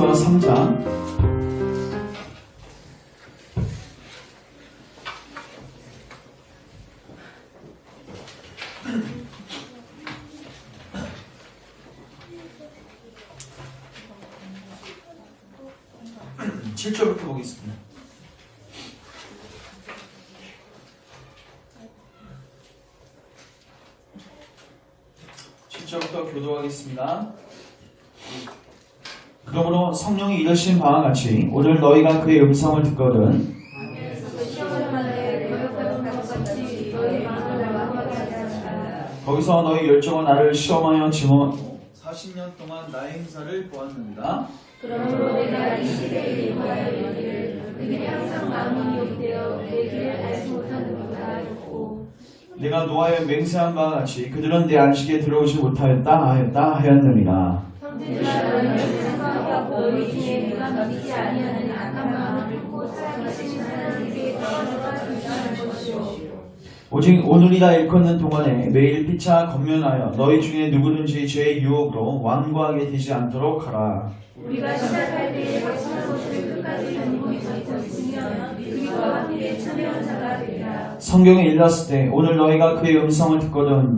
히브리서 3장 7절부터 보겠습니다. 부터 교도하겠습니다. 그러므로 성령이 이르신 바와 같이 오늘 너희가 그의 음성을 듣거든 거기서 너희 열정은 나를 시험하여 증오 40년 동안 나의 행사를 보았느니라. 그러므로 내가 이 시대에 인하여 이르기를 그들이 항상 마음이 미혹되어 내 길을 알지 못하는구나 하였고 내가 노아에 맹세한 바와 같이 그들은 내 안식에 들어오지 못하였다 하였느니라. 형제들아 너희는 생각하고 너희 중에 누가 믿지 아니하는 악한 마음을 품고 살아계신 하나님께 더하여가 결단할 것이요 오직 오늘이라 일컫는 동안에 매일 피차 건면하여 너희 중에 누구든지 죄의 유혹으로 완고하게 되지 않도록 하라. 우리가 시작할 때에 확신한 것을 끝까지 견고히 있으면 그리와 함께 참여한 자가 되리라. 성경에 일렀을 때 오늘 너희가 그의 음성을 듣거든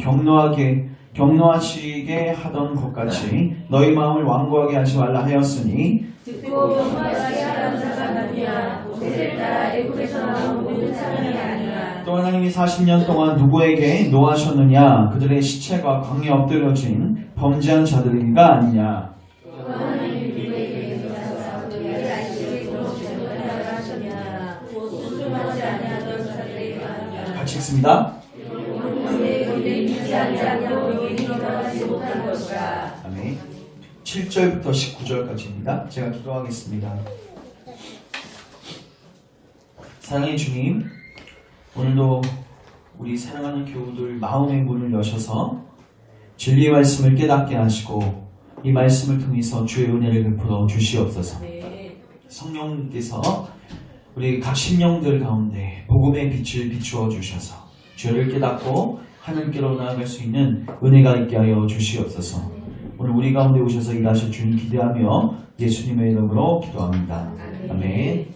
경노하시게 하던 것 같이 너희 마음을 완고하게 하지 말라 하였으니 듣고 경노하시게 하던 자가 누구냐 모세를 따라 애굽에서 나온 모든 사람이 아니라. 또 하나님이 40년 동안 누구에게 노하셨느냐 그들의 시체가 광야에 엎드려진 범죄한 자들이가 아니냐. 같이 읽습니다. 아멘. 7절부터 19절까지입니다. 제가 기도하겠습니다. 사랑의 주님, 오늘도 우리 사랑하는 교우들 마음의 문을 여셔서 진리의 말씀을 깨닫게 하시고 이 말씀을 통해서 주의 은혜를 베풀어 주시옵소서. 성령님께서 우리 각 심령들 가운데 복음의 빛을 비추어 주셔서 죄를 깨닫고 하나님께로 나아갈 수 있는 은혜가 있게 하여 주시옵소서. 오늘 우리 가운데 오셔서 일하실 주님 기대하며 예수님의 이름으로 기도합니다. 아멘.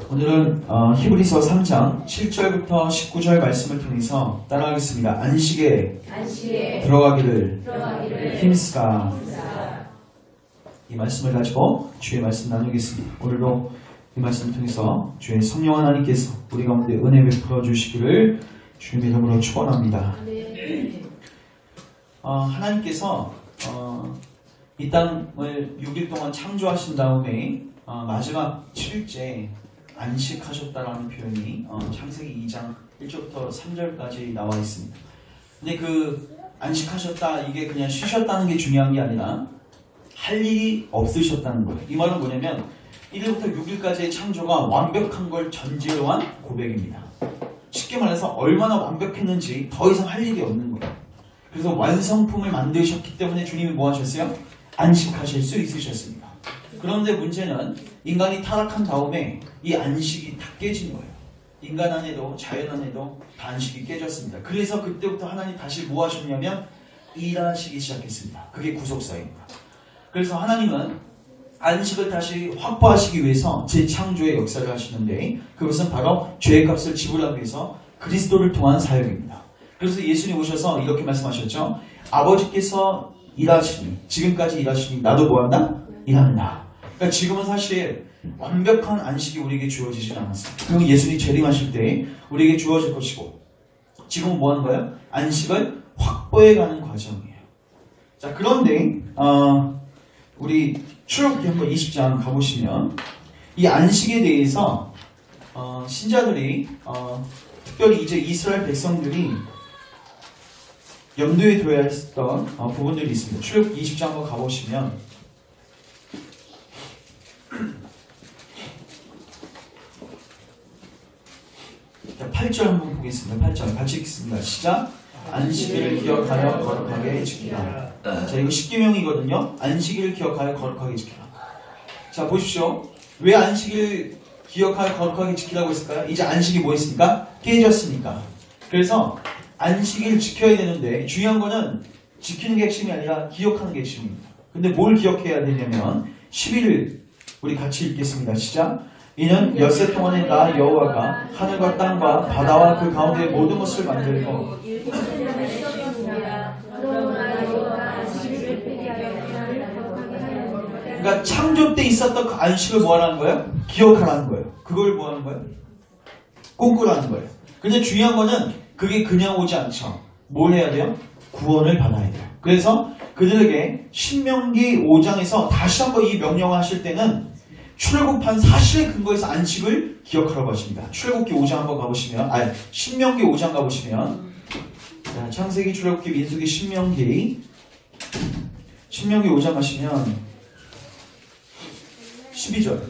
오늘은 히브리서 3장 7절부터 19절 말씀을 통해서 따라하겠습니다. 안식에 들어가기를 힘쓰가. 이 말씀을 가지고 주의 말씀 나누겠습니다. 오늘도 이 말씀을 통해서 주의 성령 하나님께서 우리 가운데 은혜 베풀어 주시기를 주님의 이름으로 축원합니다. 하나님께서 이 땅을 6일 동안 창조하신 다음에 마지막 7일째 안식하셨다라는 표현이 창세기 2장 1절부터 3절까지 나와 있습니다. 근데 그 안식하셨다 이게 그냥 쉬셨다는 게 중요한 게 아니라 할 일이 없으셨다는 거예요. 이 말은 뭐냐면 1일부터 6일까지의 창조가 완벽한 걸 전제로 한 고백입니다. 쉽게 말해서 얼마나 완벽했는지 더 이상 할 일이 없는 거예요. 그래서 완성품을 만드셨기 때문에 주님이 뭐 하셨어요? 안식하실 수 있으셨습니다. 그런데 문제는 인간이 타락한 다음에 이 안식이 다 깨진 거예요. 인간 안에도 자연 안에도 다 안식이 깨졌습니다. 그래서 그때부터 하나님 다시 뭐 하셨냐면 일하시기 시작했습니다. 그게 구속사입니다. 그래서 하나님은 안식을 다시 확보하시기 위해서 재창조의 역사를 하시는데 그것은 바로 죄의 값을 지불하기 위해서 그리스도를 통한 사역입니다. 그래서 예수님 오셔서 이렇게 말씀하셨죠. 아버지께서 일하시니 지금까지 일하시니 나도 뭐한다? 일한다. 그러니까 지금은 사실 완벽한 안식이 우리에게 주어지진 않았습니다. 그건 예수님이 재림하실 때 우리에게 주어질 것이고 지금은 뭐 하는 거예요? 안식을 확보해가는 과정이에요. 자, 그런데 우리 출애굽기 한번 20장 가보시면 이 안식에 대해서 신자들이 특별히 이제 이스라엘 백성들이 염두에 둬야 했던 부분들이 있습니다. 출애굽기 20장 한번 가보시면 8절 한번 보겠습니다. 8절 같이 읽습니다. 시작. 안식일을 기억하여 거룩하게 지키라. 자, 이거 십계명이거든요. 안식일을 기억하여 거룩하게 지키라. 자, 보십시오. 왜 안식일 기억하여 거룩하게 지키라고 했을까요? 이제 안식이 뭐 했습니까? 깨졌으니까. 그래서 안식일 지켜야 되는데 중요한 거는 지키는 게 핵심이 아니라 기억하는 게 핵심입니다. 근데 뭘 기억해야 되냐면 11을 우리 같이 읽겠습니다. 시작. 이는 엿새 동안에 나 여호와가 하늘과 땅과 바다와 그 가운데 모든 것을 만들고 그러니까 창조 때 있었던 그 안식을 뭐 하라는 거예요? 기억하라는 거예요. 그걸 뭐 하는 거예요? 꿈꾸라는 거예요. 근데 중요한 거는 그게 그냥 오지 않죠. 뭘 해야 돼요? 구원을 받아야 돼요. 그래서 그들에게 신명기 5장에서 다시 한번 이 명령을 하실 때는 출애굽한 사실에 근거해서 안식을 기억하라고 하십니다. 출애굽기 5장 한번 가보시면, 신명기 5장 가보시면, 자, 창세기, 출애굽기, 민수기, 신명기 5장 가시면 12절.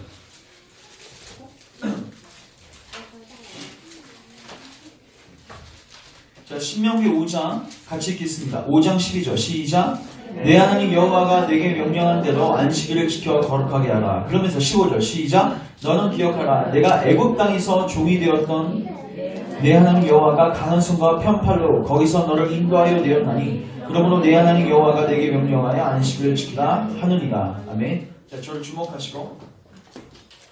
자, 신명기 5장 같이 읽겠습니다. 5장 12절 시작. 내 하나님 여호와가 내게 명령한 대로 안식일을 지켜 거룩하게 하라. 그러면서 15절 시작. 너는 기억하라. 내가 애굽 땅에서 종이 되었던 내 하나님 여호와가 강한 손과 편팔로 거기서 너를 인도하여 내었나니 그러므로 내 하나님 여호와가 내게 명령하여 안식일을 지키라 하느니라. 아멘. 자, 저를 주목하시고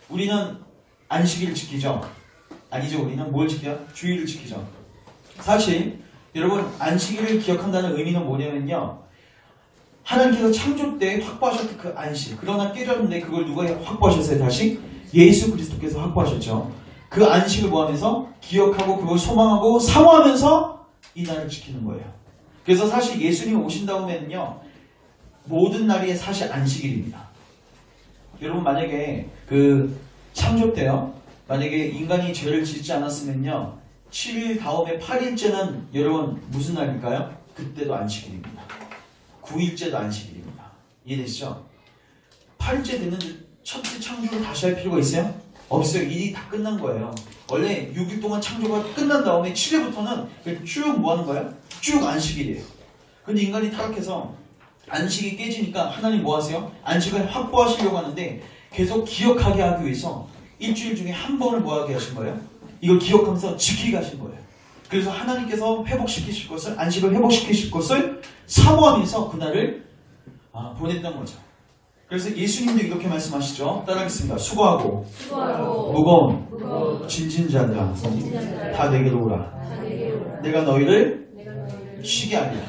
우리는 안식일을 지키죠. 아니죠. 우리는 뭘 지켜요? 주일을 지키죠. 사실 여러분 안식일을 기억한다는 의미는 뭐냐면요. 하나님께서 창조 때 확보하셨던 그 안식. 그러나 깨졌는데 그걸 누가 확보하셨어요? 다시? 예수 그리스도께서 확보하셨죠. 그 안식을 뭐하면서? 기억하고 그걸 소망하고 사모하면서 이 날을 지키는 거예요. 그래서 사실 예수님이 오신 다음에는요. 모든 날이 사실 안식일입니다. 여러분 만약에 그 창조 때요. 만약에 인간이 죄를 짓지 않았으면요. 7일 다음에 8일째는 여러분 무슨 날일까요? 그때도 안식일입니다. 9일째도 안식일입니다. 이해되시죠? 8일째 됐는데 첫째 창조를 다시 할 필요가 있어요? 없어요. 일이 다 끝난 거예요. 원래 6일 동안 창조가 끝난 다음에 7일부터는 쭉 뭐 하는 거예요? 쭉 안식일이에요. 근데 인간이 타락해서 안식이 깨지니까 하나님 뭐 하세요? 안식을 확보하시려고 하는데 계속 기억하게 하기 위해서 일주일 중에 한 번을 뭐 하게 하신 거예요? 이걸 기억하면서 지키게 하신 거예요. 그래서 하나님께서 회복시키실 것을, 안식을 회복시키실 것을 사모하면서 그날을 보냈던 거죠. 그래서 예수님도 이렇게 말씀하시죠. 따라하겠습니다. 수고하고 무거운 짐진 자들아 다 내게로 오라. 내가 너희를 쉬게 하리라.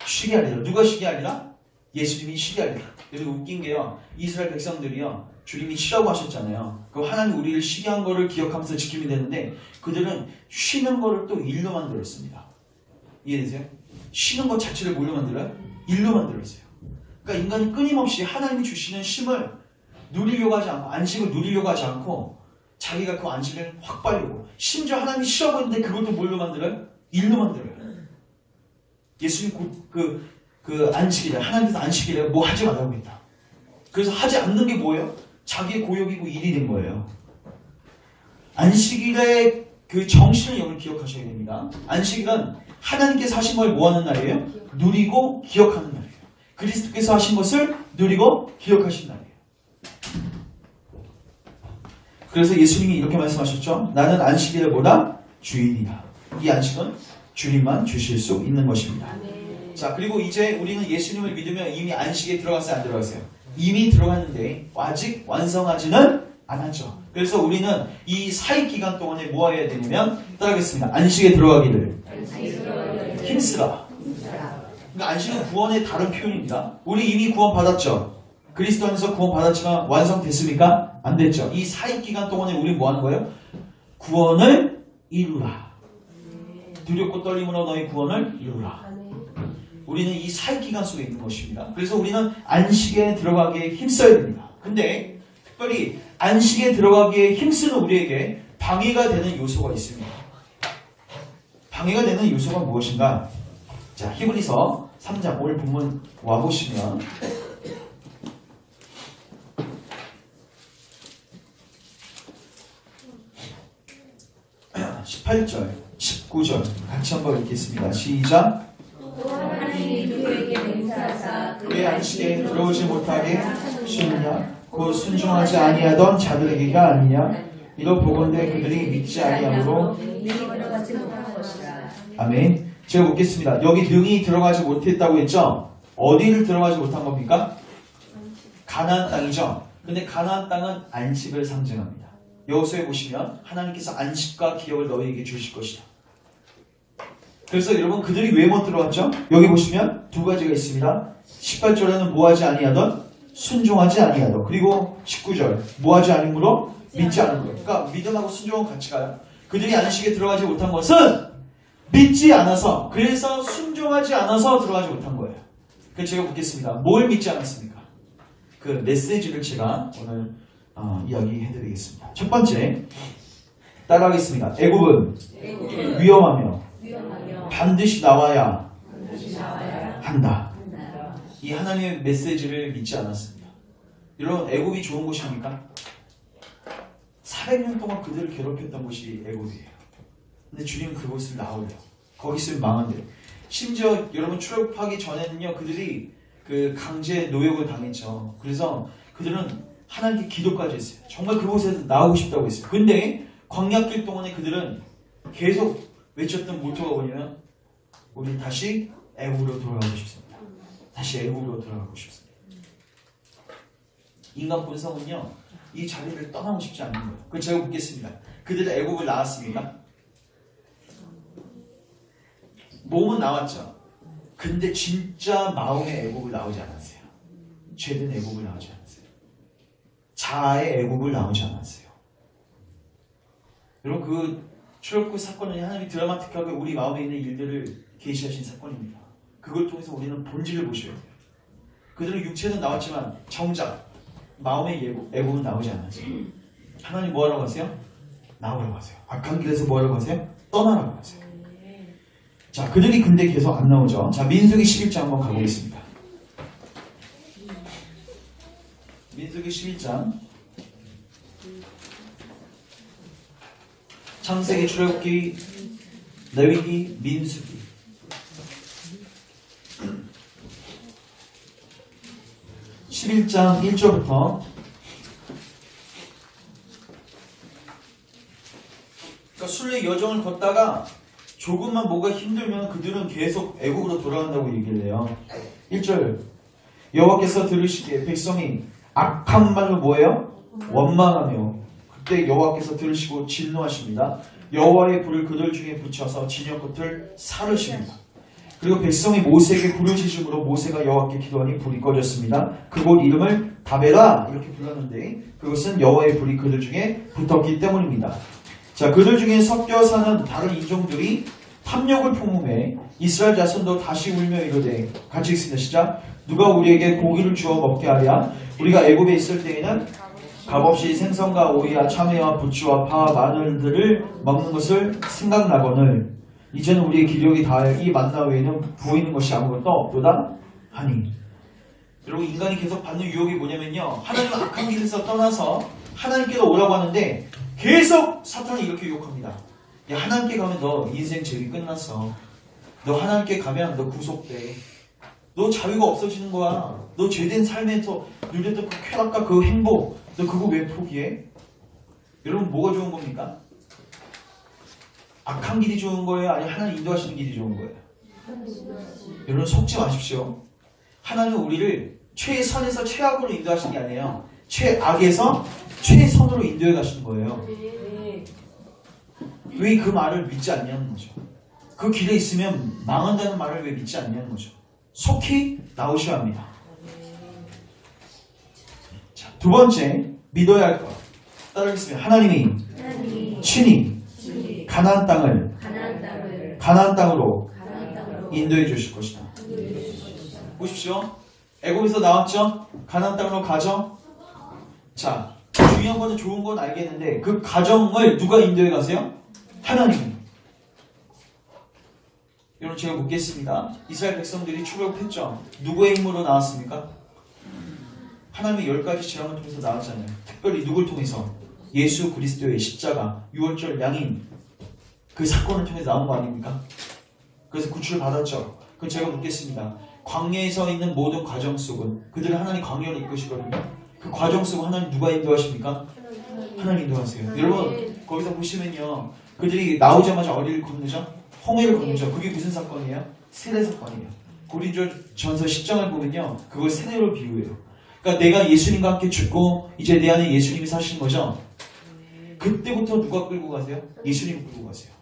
쉬게 하리라. 누가 쉬게 하리라? 예수님이 쉬게 하리라. 그리고 웃긴 게요. 이스라엘 백성들이요. 주님이 쉬라고 하셨잖아요. 그 하나님 우리를 쉬게 한 거를 기억하면서 지키면 되는데 그들은 쉬는 거를 또 일로 만들었습니다. 이해되세요? 쉬는 것 자체를 뭘로 만들어요? 일로 만들었어요. 그러니까 인간이 끊임없이 하나님이 주시는 쉼을 누리려고 하지 않고 안식을 누리려고 하지 않고 자기가 그 안식을 확보하려고 심지어 하나님이 쉬라고 했는데 그것도 뭘로 만들어요? 일로 만들어요. 예수님 그 안식일에 하나님께서 안식일에 뭐 하지 말라고 했다. 그래서 하지 않는 게 뭐예요? 자기의 고역이고 일이 된 거예요. 안식일의 그 정신을 여러분 기억하셔야 됩니다. 안식일은 하나님께서 하신 걸 뭐 하는 날이에요? 누리고 기억하는 날이에요. 그리스도께서 하신 것을 누리고 기억하신 날이에요. 그래서 예수님이 이렇게 말씀하셨죠. 나는 안식일을 보다 주인이다. 이 안식은 주님만 주실 수 있는 것입니다. 자, 그리고 이제 우리는 예수님을 믿으면 이미 안식에 들어갔어요? 안 들어갔어요? 이미 들어갔는데 아직 완성하지는 않았죠. 그래서 우리는 이 사이 기간 동안에 뭐 해야 되냐면 따라하겠습니다. 안식에 들어가기를 힘쓰라. 그러니까 안식은 구원의 다른 표현입니다. 우리 이미 구원 받았죠. 그리스도 안에서 구원 받았지만 완성됐습니까? 안 됐죠. 이 사이 기간 동안에 우리 뭐 하는 거예요? 구원을 이루라. 두렵고 떨림으로 너희 구원을 이루라. 우리는 이 사이 기간 속에 있는 것입니다. 그래서 우리는 안식에 들어가기에 힘써야 됩니다. 근데 특별히 안식에 들어가기에 힘쓰는 우리에게 방해가 되는 요소가 있습니다. 방해가 되는 요소가 무엇인가? 자, 히브리서 3장 오늘 본문 와보시면 18절, 19절 같이 한번 읽겠습니다. 시작. 그의 안식에 들어오지 못하게 하시느냐? 곧 순종하지 아니하던 자들에게가 아니냐? 이로 보건대 그들이 믿지 아니함으로 아멘. 제가 묻겠습니다. 여기 능히 들어가지 못했다고 했죠? 어디를 들어가지 못한 겁니까? 가나안 땅이죠. 근데 가나안 땅은 안식을 상징합니다. 여호수아에 보시면 하나님께서 안식과 기업을 너희에게 주실 것이다. 그래서 여러분 그들이 왜 못 들어갔죠? 여기 보시면 두 가지가 있습니다. 18절에는 뭐하지 아니하던 순종하지 아니하던, 그리고 19절 뭐하지 않으므로 믿지 않은 거예요. 그러니까 믿음하고 순종은 같이 가요. 그들이 안식에 들어가지 못한 것은 믿지 않아서, 그래서 순종하지 않아서 들어가지 못한 거예요. 그래서 제가 묻겠습니다. 뭘 믿지 않았습니까? 그 메시지를 제가 오늘 이야기해드리겠습니다. 첫 번째, 따라하겠습니다. 애굽은 위험하며 반드시 나와야 한다. 이 하나님의 메시지를 믿지 않았습니다. 여러분, 애굽이 좋은 곳입니까? 400년 동안 그들을 괴롭혔던 곳이 애굽이에요. 근데 주님은 그곳을 나오려. 거기 있으면 망한대요. 심지어 여러분 출애굽하기 전에는요, 그들이 그 강제 노역을 당했죠. 그래서 그들은 하나님께 기도까지 했어요. 정말 그곳에서 나오고 싶다고 했어요. 근데 광야길 동안에 그들은 계속 외쳤던 모토가 뭐냐면, 우리 다시 애굽으로 돌아가고 싶습니다. 다시 애굽으로 돌아가고 싶습니다. 인간 본성은요, 이 자리를 떠나고 싶지 않는 거예요. 그럼 제가 묻겠습니다. 그들은 애굽을 나왔습니까? 몸은 나왔죠. 근데 진짜 마음의 애굽을 나오지 않았어요. 죄된 애굽을 나오지 않았어요. 자아의 애굽을 나오지 않았어요. 여러분, 그 출애굽 사건은 하나님이 드라마틱하게 우리 마음에 있는 일들을 계시하신 사건입니다. 그걸 통해서 우리는 본질을 보셔야 돼요. 그들은 육체는 나왔지만 정작 마음의 애굽은 나오지 않았어요. 하나님 뭐하라고 하세요? 나오라고 하세요. 악한 길에서 뭐하라고 하세요? 떠나라고 하세요. 자, 그들이 근데 계속 안 나오죠. 자, 민수기 11장 한번 가보겠습니다. 민수기 11장. 창세기, 출애굽기, 레위기, 민수기. (11장) 1절부터. 그러니까 순례 여정을 걷다가 조금만 뭐가 힘들면 그들은 계속 애국으로 돌아간다고 얘기를 해요. 1절, 여호와께서 들으시기에 백성이 악한 말로 뭐예요? 원망하며, 그때 여호와께서 들으시고 진노하십니다. 여호와의 불을 그들 중에 붙여서 진영 끝을 사르십니다. 그리고 백성이 모세에게 부르짖음으로 모세가 여호와께 기도하니 불이 꺼졌습니다. 그곳 이름을 다베라 이렇게 불렀는데 그것은 여호와의 불이 그들 중에 붙었기 때문입니다. 자, 그들 중에 섞여 사는 다른 인종들이 탐욕을 품음에 이스라엘 자손도 다시 울며 이르되, 같이 읽습니다. 시작. 누가 우리에게 고기를 주어 먹게 하랴? 우리가 애굽에 있을 때에는 값없이 생선과 오이와 참외와 부추와 파와 마늘들을 먹는 것을 생각나거늘 이제는 우리의 기력이 다하여 이 만나 외에는 보이는 것이 아무것도 없도다 하니. 여러분, 인간이 계속 받는 유혹이 뭐냐면요, 하나님은 악한 길에서 떠나서 하나님께로 오라고 하는데 계속 사탄이 이렇게 유혹합니다. 야, 하나님께 가면 너 인생 재미 끝났어. 너 하나님께 가면 너 구속돼. 너 자유가 없어지는 거야. 너 죄된 삶에서 누렸던 그 쾌락과 그 행복, 너 그거 왜 포기해? 여러분, 뭐가 좋은 겁니까? 악한 길이 좋은 거예요? 아니면 하나님 인도하시는 길이 좋은 거예요? 여러분, 속지 마십시오. 하나님은 우리를 최선에서 최악으로 인도하시는 게 아니에요. 최악에서 최선으로 인도해 가시는 거예요. 왜 그 말을 믿지 않냐는 거죠. 그 길에 있으면 망한다는 말을 왜 믿지 않냐는 거죠. 속히 나오셔야 합니다. 자, 두 번째, 믿어야 할 것. 따라하겠습니다. 하나님이 친히 가나안 땅으로 인도해 주실 것이다. 보십시오. 애굽에서 나왔죠? 가나안 땅으로 가죠? 자, 중요한 거는 좋은 건 알겠는데 그 가정을 누가 인도해 가세요? 하나님. 여러분, 제가 묻겠습니다. 이스라엘 백성들이 출애굽했죠? 누구의 힘으로 나왔습니까? 하나님의 10가지 재앙을 통해서 나왔잖아요. 특별히 누굴 통해서? 예수 그리스도의 십자가, 유월절 양인, 그 사건을 통해서 나온 거 아닙니까? 그래서 구출을 받았죠. 그럼 제가 묻겠습니다. 광야에서 있는 모든 과정 속은 그들은 하나님 광야를 이끄시거든요. 그 과정 속은 하나님 누가 인도하십니까? 하나님 인도하세요. 여러분, 거기서 보시면요, 그들이 나오자마자 어디를 건너죠? 홍해를 건너죠. 그게 무슨 사건이에요? 세례 사건이에요. 고린도전서 10장을 보면요, 그걸 세례로 비유해요. 그러니까 내가 예수님과 함께 죽고 이제 내 안에 예수님이 사시는 거죠. 그때부터 누가 끌고 가세요? 예수님 끌고 가세요.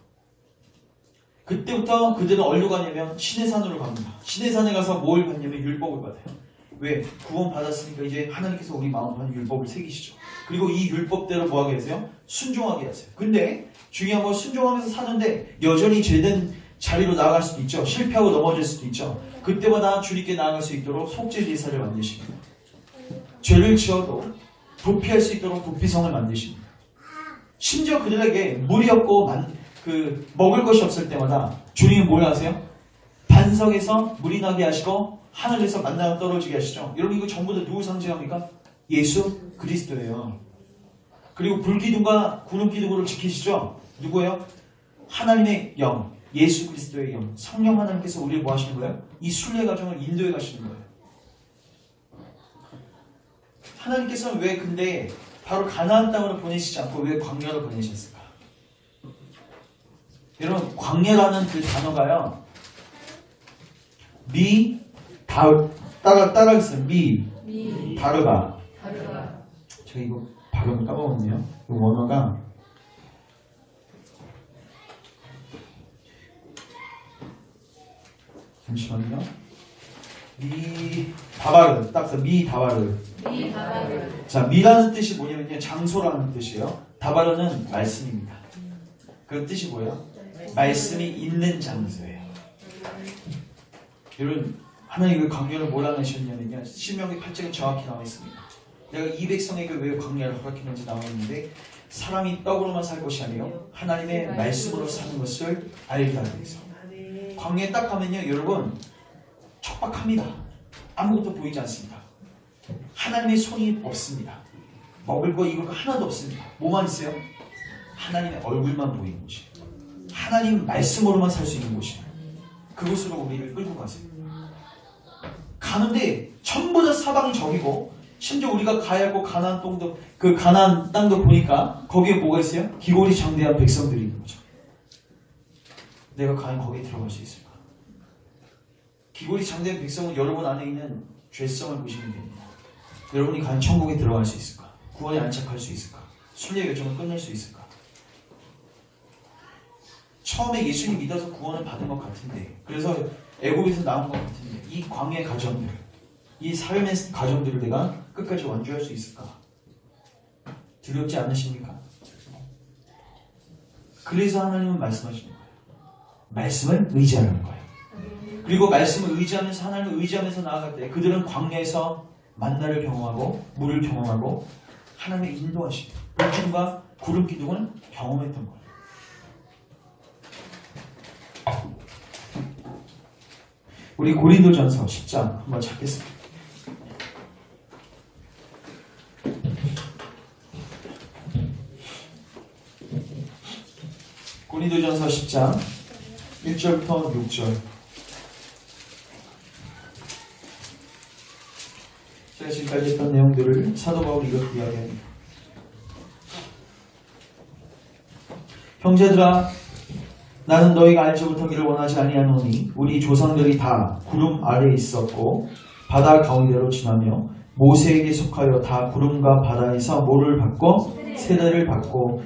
그때부터 그들은 어디로 가냐면 시내산으로 갑니다. 시내산에 가서 뭘 받냐면 율법을 받아요. 왜? 구원 받았으니까 이제 하나님께서 우리 마음에 율법을 새기시죠. 그리고 이 율법대로 뭐하게 하세요? 순종하게 하세요. 근데 중요한 건 순종하면서 사는데 여전히 죄된 자리로 나아갈 수도 있죠. 실패하고 넘어질 수도 있죠. 그때마다 주님께 나아갈 수 있도록 속죄 제사를 만드십니다. 죄를 지어도 도피할 수 있도록 도피성을 만드십니다. 심지어 그들에게 물이 없고 먹을 것이 없을 때마다 주님은 뭘 하세요? 반석에서 물이 나게 하시고 하늘에서 만나가 떨어지게 하시죠. 여러분 이거 전부 다 누구 상징합니까? 예수 그리스도예요. 그리고 불기둥과 구름기둥으로 지키시죠. 누구예요? 하나님의 영, 예수 그리스도의 영, 성령 하나님께서 우리를 뭐 하시는 거예요? 이 순례 과정을 인도해 가시는 거예요. 하나님께서는 왜 근데 바로 가나안 땅으로 보내시지 않고 왜 광야로 보내셨을까? 여러분 광야라는 그 단어가요, 따라하겠어요. 다르가. 제가 이거 발음을 까먹었네요. 이 원어가 잠시만요. 다바르. 딱 써. 다바르. 자, 미라는 뜻이 뭐냐면요, 장소라는 뜻이에요. 다바르는 말씀입니다. 그 뜻이 뭐예요? 말씀이 있는 장소예요. 여러분 하나님 그 광야를 뭘 하셨냐면요, 신명기 8장에 정확히 나와 있습니다. 내가 이 백성에게 왜 광야를 허락했는지 나와 있는데, 사람이 떡으로만 살 것이 아니에요, 하나님의 말씀으로 사는 것을 알게 하기 위해서. 광야에 딱 가면요 여러분 척박합니다. 아무것도 보이지 않습니다. 하나님의 손이 없습니다. 먹을 거 입을 거 하나도 없습니다. 뭐만 있어요? 하나님의 얼굴만 보이는 곳이에요. 하나님 말씀으로만 살 수 있는 곳이에요. 그곳으로 우리를 끌고 가세요. 가는데 전부 다 사방이 적이고, 심지어 우리가 가야 하고 가나안 땅도 보니까 거기에 뭐가 있어요? 기골이 장대한 백성들이 있는 거죠. 내가 과연 거기에 들어갈 수 있을까? 기골이 장대한 백성은 여러분 안에 있는 죄성을 보시면 됩니다. 여러분이 과연 천국에 들어갈 수 있을까? 구원에 안착할 수 있을까? 순례의 여정을 끝낼 수 있을까? 처음에 예수님 믿어서 구원을 받은 것 같은데, 그래서 애굽에서 나온 것 같은데, 이 광야의 가정들, 이 삶의 가정들을 내가 끝까지 완주할 수 있을까? 두렵지 않으십니까? 그래서 하나님은 말씀하시는 거예요. 말씀을 의지하는 거예요. 그리고 말씀을 의지하면서, 하나님을 의지하면서 나아갈 때 그들은 광야에서 만나를 경험하고 물을 경험하고 하나님의 인도하심, 물춤과 구름 기둥을 경험했던 거예요. 우리 고린도전서 10장 한번 찾겠습니다. 고린도전서 10장 1절부터 6절. 제가 지금까지 했던 내용들을 사도 바울이 이렇게 이야기합니다. 형제들아, 나는 너희가 알지 못하기를 원하지 아니하노니 우리 조상들이 다 구름 아래에 있었고 바다 가운데로 지나며 모세에게 속하여 다 구름과 바다에서 모를 받고 세례를 받고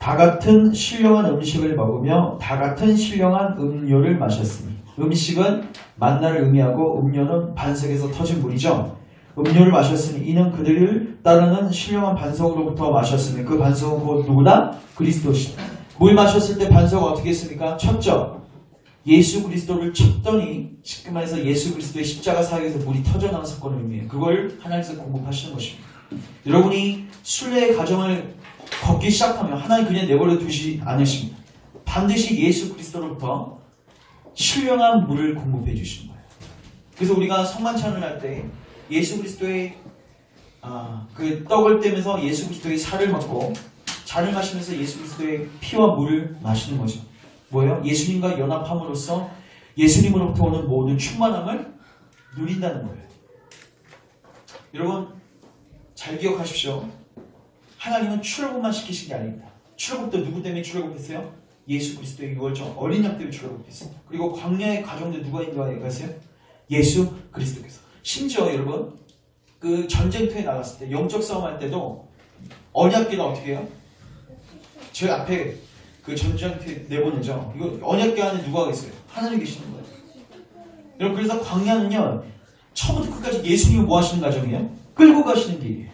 다 같은 신령한 음식을 먹으며 다 같은 신령한 음료를 마셨으니, 음식은 만나를 의미하고 음료는 반석에서 터진 물이죠. 음료를 마셨으니 이는 그들을 따르는 신령한 반석으로부터 마셨으니 그 반석은 곧 누구다? 그리스도시다. 물 마셨을 때 반석은 어떻게 했습니까? 쳤죠. 예수 그리스도를 쳤더니 쉽게 말해서 예수 그리스도의 십자가 사역에서 물이 터져나온 사건을 의미해요. 그걸 하나님께서 공급하시는 것입니다. 여러분이 순례의 과정을 걷기 시작하면 하나님 그냥 내버려 두지 않으십니다. 반드시 예수 그리스도로부터 신령한 물을 공급해 주시는 거예요. 그래서 우리가 성만찬을 할 때 예수 그리스도의 그 떡을 떼면서 예수 그리스도의 살을 먹고 잔을 마시면서 예수 그리스도의 피와 물을 마시는 거죠. 뭐예요? 예수님과 연합함으로써 예수님으로부터 오는 모든 충만함을 누린다는 거예요. 여러분 잘 기억하십시오. 하나님은 출애굽만 시키신 게 아닙니다. 출애굽도 누구 때문에 출애굽했어요? 예수 그리스도의 유월절 어린 양 때문에 출애굽했습니다. 그리고 광야의 가정대 누가 인도하세요? 예수 그리스도께서. 심지어 여러분 그 전쟁터에 나갔을 때 영적 싸움할 때도 언약궤가 어떻게 해요? 저희 앞에 그 전쟁터에 내보내죠. 이거 언약궤 안에 누가 계세요? 하나님 계시는 거예요. 여러분 그래서 광야는요 처음부터 끝까지 예수님이 뭐 하시는 가정이에요? 끌고 가시는 길이에요.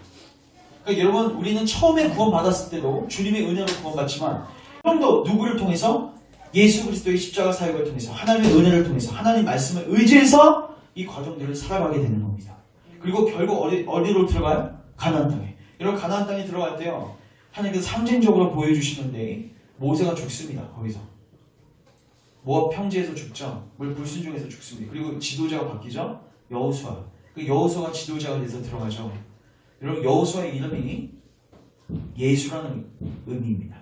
그러니까 여러분 우리는 처음에 구원받았을 때도 주님의 은혜로 구원받지만 형도 누구를 통해서? 예수 그리스도의 십자가 사역을 통해서 하나님의 은혜를 통해서 하나님 말씀을 의지해서 이 과정들을 살아가게 되는 겁니다. 그리고 결국 어디로 들어가요? 가나안 땅에. 여러분 가나안 땅에 들어갈 때요 하나님께서 상징적으로 보여주시는데 모세가 죽습니다. 거기서 모압 평지에서 죽죠. 물 불순종에서 죽습니다. 그리고 지도자가 바뀌죠. 여호수아. 그 여호수아가 지도자가 돼서 들어가죠. 여러분 여호수아의 이름이 예수라는 의미입니다.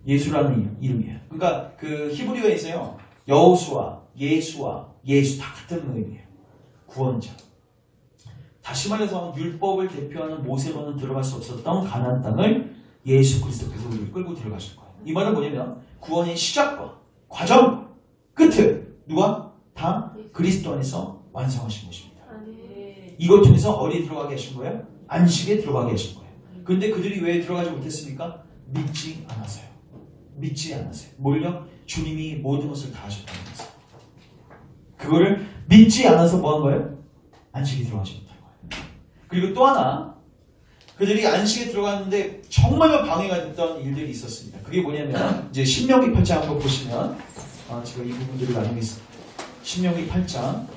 예수라는 이름이에요. 그러니까 그 히브리어에서요 여호수아, 예수와 예수 다 같은 의미예요. 구원자. 다시 말해서 율법을 대표하는 모세로는 들어갈 수 없었던 가나안 땅을 예수 그리스도께서 우리를 끌고 들어가실 거예요. 이 말은 뭐냐면 구원의 시작과 과정, 끝을 누가? 다 그리스도 안에서 완성하신 것입니다. 이걸 통해서 어디에 들어가게 하신 거예요? 안식에 들어가게 하신 거예요. 근데 그들이 왜 들어가지 못했습니까? 믿지 않아서요. 믿지 않았어요. 뭘요? 주님이 모든 것을 다 하셨다는 것을. 그거를 믿지 않아서 뭐 한 거예요? 안식에 들어가지 못한 거예요. 그리고 또 하나 그들이 안식에 들어갔는데 정말로 방해가 됐던 일들이 있었습니다. 그게 뭐냐면 이제 신명기 8장 한번 보시면 제가 이 부분들을 나누겠습니다. 신명기 8장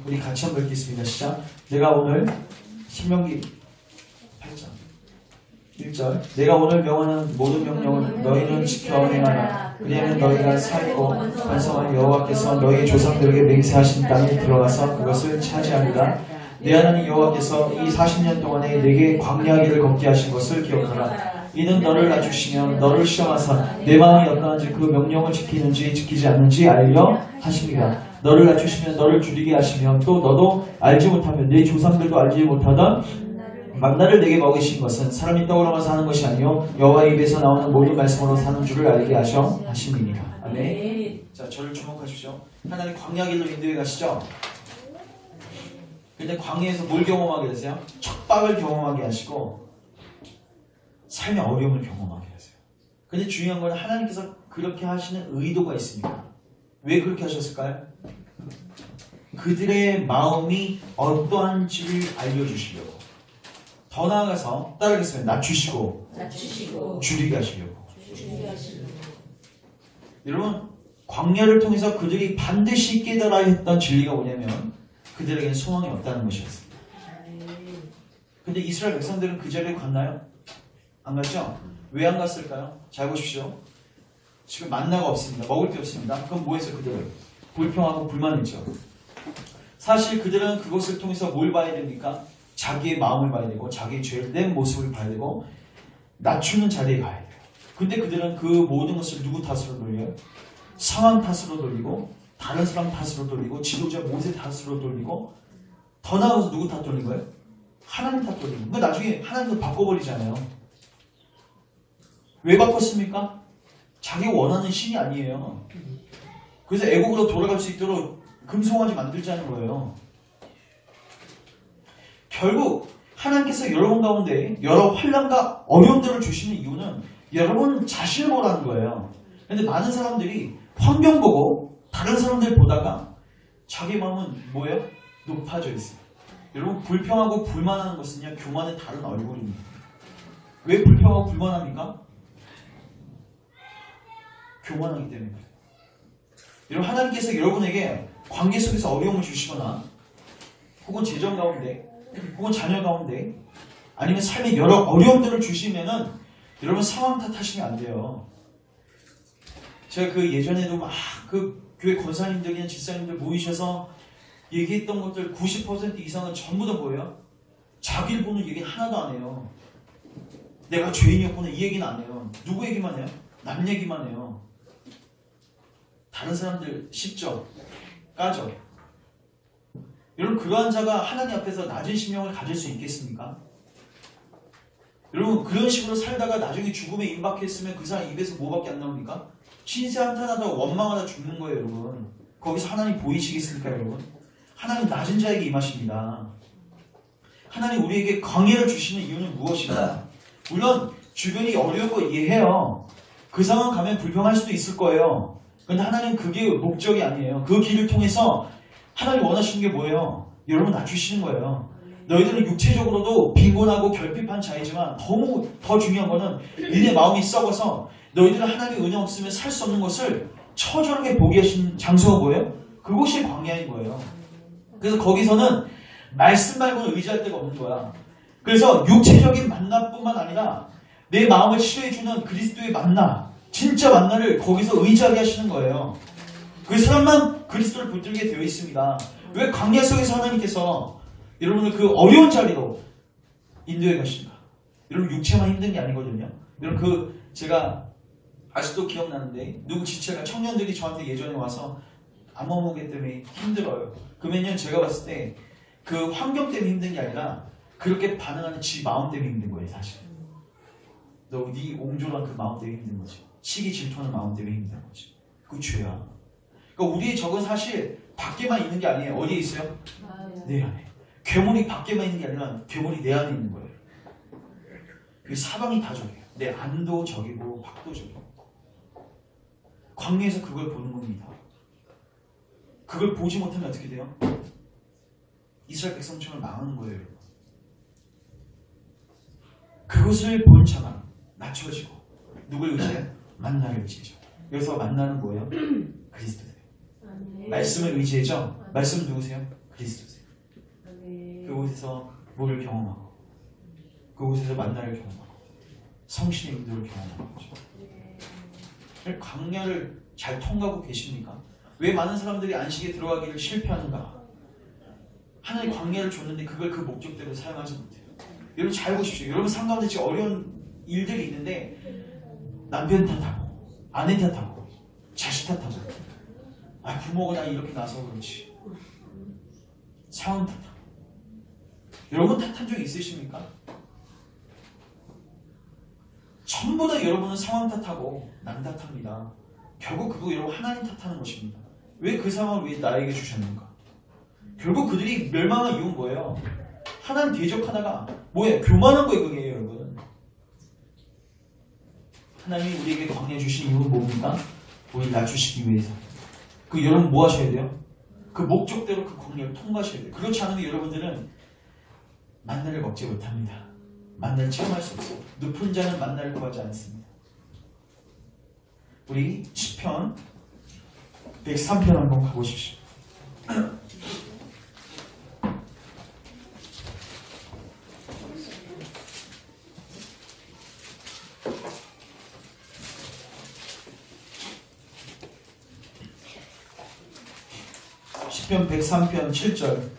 우리 같이 한번 읽겠습니다. 시작. 내가 오늘 신명기 8장 1절 내가 오늘 명하는 모든 명령을 너희는 지켜 행하라. 그리하면 너희가 살고 번성한 여호와께서 너희 조상들에게 맹세하신 땅에 들어가서 그것을 차지하리라. 내 하나님 여호와께서 이 40년 동안에 내게 광야 길을 걷게 하신 것을 기억하라. 이는 너를 낮추시며 너를 시험하사 내 마음이 어떠한지 그 명령을 지키는지 지키지 않는지 알려 하십니다. 너를 낮추시며 너를 줄이게 하시며 또 너도 알지 못하면 내 조상들도 알지 못하던 만나를 내게 먹이신 것은 사람이 떡으로만 하는 것이 아니요 여호와의 입에서 나오는 모든 말씀으로 사는 줄을 알게 하셔 하심이니라. 아멘. 자, 저를 주목하십시오. 하나님 광야 길로 인도해 가시죠. 근데 광야에서 뭘 경험하게 되세요? 척박을 경험하게 하시고 삶의 어려움을 경험하게 하세요. 근데 중요한 건 하나님께서 그렇게 하시는 의도가 있습니다. 왜 그렇게 하셨을까요? 그들의 마음이 어떠한지를 알려주시려고. 더 나아가서 따르겠습니다. 낮추시고 줄이게 하시려고. 여러분 광야를 통해서 그들이 반드시 깨달아야 했던 진리가 뭐냐면 그들에게는 소망이 없다는 것이었습니다. 근데 이스라엘 백성들은 그 자리에 갔나요? 안 갔죠? 왜 안 갔을까요? 잘 보십시오. 지금 만나가 없습니다. 먹을 게 없습니다. 그럼 뭐 했어요? 그들은 불평하고 불만했죠. 사실 그들은 그것을 통해서 뭘 봐야 됩니까? 자기의 마음을 봐야 되고 자기의 죄된 모습을 봐야 되고 낮추는 자리에 가야 돼요. 근데 그들은 그 모든 것을 누구 탓으로 돌려요? 상황 탓으로 돌리고 다른 사람 탓으로 돌리고 지도자 모세 탓으로 돌리고 더 나아가서 누구 탓 돌린 거예요? 하나님 탓 돌리고. 그러니까 나중에 하나님도 바꿔버리잖아요. 왜 바꿨습니까? 자기가 원하는 신이 아니에요. 그래서 애국으로 돌아갈 수 있도록 금송아지 만들자는 거예요. 결국 하나님께서 여러분 가운데 여러 환난과 어려움들을 주시는 이유는 여러분 자신을 보라는 거예요. 그런데 많은 사람들이 환경 보고 다른 사람들 보다가 자기 마음은 뭐예요? 높아져 있어요. 여러분 불평하고 불만하는 것은요 교만의 다른 얼굴입니다. 왜 불평하고 불만합니까? 교만하기 때문에. 여러분 하나님께서 여러분에게 관계 속에서 어려움을 주시거나 혹은 재정 가운데 혹은 자녀 가운데 아니면 삶의 여러 어려움들을 주시면은 여러분 상황 탓하시면 안 돼요. 제가 그 예전에도 막 그 교회 권사님들이나 집사님들 모이셔서 얘기했던 것들 90% 이상은 전부 다 뭐예요? 자기를 보는 얘기 하나도 안 해요. 내가 죄인이었구나 이 얘기는 안 해요. 누구 얘기만 해요? 남 얘기만 해요. 다른 사람들 쉽죠? 까죠? 여러분 그러한 자가 하나님 앞에서 낮은 심령을 가질 수 있겠습니까? 여러분 그런 식으로 살다가 나중에 죽음에 임박했으면 그 사람 입에서 뭐밖에 안 나옵니까? 신세 한탄하다 원망하다 죽는 거예요 여러분. 거기서 하나님 보이시겠습니까 여러분? 하나님 낮은 자에게 임하십니다. 하나님 우리에게 광야를 주시는 이유는 무엇인가? 물론 주변이 어려운 거 이해해요. 그 상황 가면 불평할 수도 있을 거예요. 그런데 하나님 그게 목적이 아니에요. 그 길을 통해서 하나님 원하시는 게 뭐예요? 여러분 낮추시는 거예요. 너희들은 육체적으로도 빈곤하고 결핍한 자이지만 더 중요한 거는 너희의 마음이 썩어서 너희들은 하나님의 은혜 없으면 살 수 없는 것을 처절하게 보게 하신 장소가 뭐예요? 그곳이 광야인 거예요. 그래서 거기서는 말씀 말고는 의지할 데가 없는 거야. 그래서 육체적인 만나뿐만 아니라 내 마음을 치료해주는 그리스도의 만나, 진짜 만나를 거기서 의지하게 하시는 거예요. 그 사람만 그리스도를 붙들게 되어 있습니다. 왜 광야 속에서 하나님께서 여러분을 그 어려운 자리로 인도해 가신가? 여러분 육체만 힘든 게 아니거든요. 여러분 제가 아직도 기억나는데 누구 지체가 청년들이 저한테 예전에 와서 암호무게 때문에 힘들어요. 그러면요 제가 봤을 때 그 환경 때문에 힘든 게 아니라 그렇게 반응하는 지 마음 때문에 힘든 거예요 사실. 네 옹졸한 그 마음 때문에 힘든 거지. 시기 질투하는 마음 때문에 힘든 거지. 그 죄야. 그러니까 우리의 적은 사실 밖에만 있는 게 아니에요. 어디에 있어요? 내 안에. 괴물이 밖에만 있는 게 아니라 괴물이 내 안에 있는 거예요. 그 사방이 다 적이에요. 내 안도 적이고 밖도 적이고. 광야에서 그걸 보는 겁니다. 그걸 보지 못하면 어떻게 돼요? 이스라엘 백성처럼 망하는 거예요. 여러분. 그것을 본 자가 낮춰지고 누굴 의지해? 만나를 의지해죠. 여기서 만나는 뭐예요? 그리스도세요. 말씀을 의지해죠. 말씀은 누구세요? 그리스도세요. 그곳에서 뭐를 경험하고 그곳에서 만나를 경험하고 성신의 인도를 경험하는 거죠. 광야를 잘 통과하고 계십니까? 왜 많은 사람들이 안식에 들어가기를 실패하는가? 하나님 광야를 줬는데 그걸 그 목적대로 사용하지 못해요. 여러분 잘 보십시오. 여러분 삶 가운데 지금 어려운 일들이 있는데 남편 탓하고 아내 탓하고 자식 탓하고 부모가 나 이렇게 나서 그렇지 상황 탓하고 여러분 탓한 적 있으십니까? 전부 다 여러분은 상황 탓하고 남 탓합니다. 결국 그거 여러분 하나님 탓하는 것입니다. 왜 그 상황을 왜 나에게 주셨는가? 결국 그들이 멸망한 이유는 뭐예요? 하나님 대적하다가 뭐예요? 교만한 거예요 그게 여러분. 하나님이 우리에게 광야 주신 이유는 뭡니까? 우리를 낮추시기 위해서. 그 여러분 뭐 하셔야 돼요? 그 목적대로 그 광야를 통과하셔야 돼요. 그렇지 않으면 여러분들은 만나를 먹지 못합니다. 만나를 체험할 수 없어요. 높은 자는 만나를 구하지 않습니다. 우리 시편 103편 한번 가보십시오. 시편 103편 7절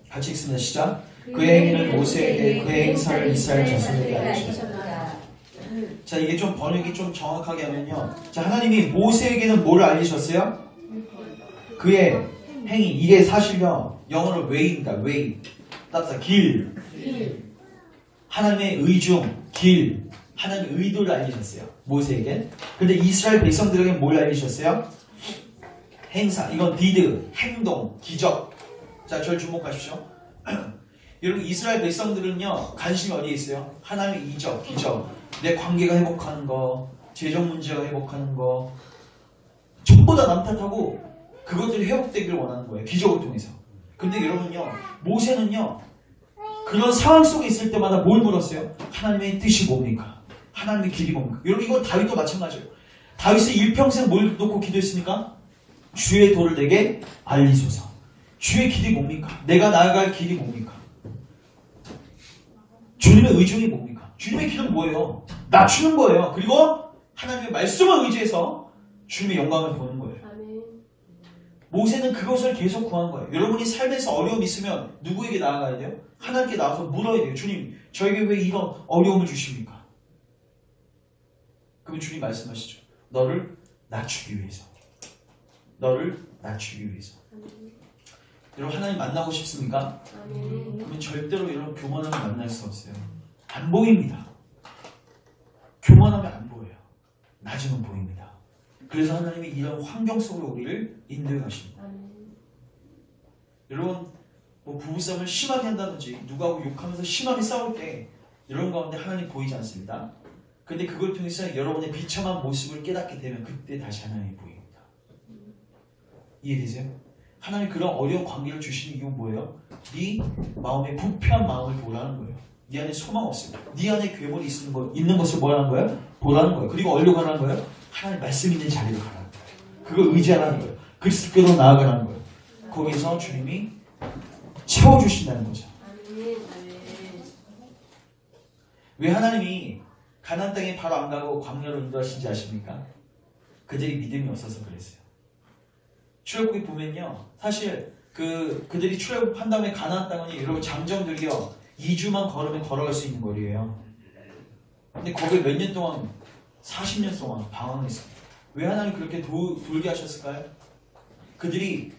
같이 읽습니다. 시작. 그의 행위는 모세에게 그의 행사를 이스라엘 자손에게 알리셨다. 자 이게 좀 번역이 좀 정확하게 하면요. 자 하나님이 모세에게는 뭘 알리셨어요? 그의 행위. 이게 사실요 영어로 way입니다. way. 따뜻한 길. 하나님의 의중, 길. 하나님의 의도를 알리셨어요. 모세에게. 근데 이스라엘 백성들에게 뭘 알리셨어요? 행사. 이건 did. 행동, 기적. 자 절 주목하십시오. 여러분 이스라엘 백성들은요 관심이 어디에 있어요? 하나님의 이적, 기적, 내 관계가 회복하는 거, 재정 문제가 회복하는 거 전부 다 남 탓하고 그것들이 회복되기를 원하는 거예요. 기적을 통해서. 근데 여러분요 모세는요 그런 상황 속에 있을 때마다 뭘 물었어요? 하나님의 뜻이 뭡니까? 하나님의 길이 뭡니까? 여러분 이건 다윗도 마찬가지예요. 다윗은 일평생 뭘 놓고 기도했습니까? 주의 도를 내게 알리소서. 주의 길이 뭡니까? 내가 나아갈 길이 뭡니까? 주님의 의중이 뭡니까? 주님의 길은 뭐예요? 낮추는 거예요. 그리고 하나님의 말씀을 의지해서 주님의 영광을 보는 거예요. 모세는 그것을 계속 구한 거예요. 여러분이 삶에서 어려움이 있으면 누구에게 나아가야 돼요? 하나님께 나와서 물어야 돼요. 주님, 저에게 왜 이런 어려움을 주십니까? 그럼 주님 말씀하시죠. 너를 낮추기 위해서. 너를 낮추기 위해서. 여러분 하나님 만나고 싶습니까? 그러면 절대로 이런 교만함을 만날 수 없어요. 안 보입니다. 교만하면 안 보여요. 낮으면 보입니다. 그래서 하나님이 이런 환경 속으로 우리를 인도해 가십니다. 여러분 뭐 부부싸움을 심하게 한다든지 누구하고 욕하면서 심하게 싸울 때 이런 가운데 하나님 보이지 않습니다. 근데 그걸 통해서 여러분의 비참한 모습을 깨닫게 되면 그때 다시 하나님이 보입니다. 이해되세요? 하나님 그런 어려운 관계를 주시는 이유는 뭐예요? 네 마음의 부패한 마음을 보라는 거예요. 네 안에 소망 없어요. 네 안에 괴물이 있는 것을 뭐라는 거예요? 보라는 거예요. 그리고 어디로 가라는 거예요? 하나님 말씀 있는 자리로 가라는 거예요. 그걸 의지하라는 거예요. 그리스도께로 나아가라는 거예요. 거기서 주님이 채워주신다는 거죠. 왜 하나님이 가나안 땅에 바로 안 가고 광야로 인도하신지 아십니까? 그들이 믿음이 없어서 그랬어요. 출애굽기 보면요, 사실 그들이 출애굽한 다음에 가나안 땅은 여러분 장정들이요 2주만 걸으면 걸어갈 수 있는 거리예요. 근데 거기에 몇 년 동안 40년 동안 방황했어요. 왜 하나님 그렇게 돌게 하셨을까요? 그들이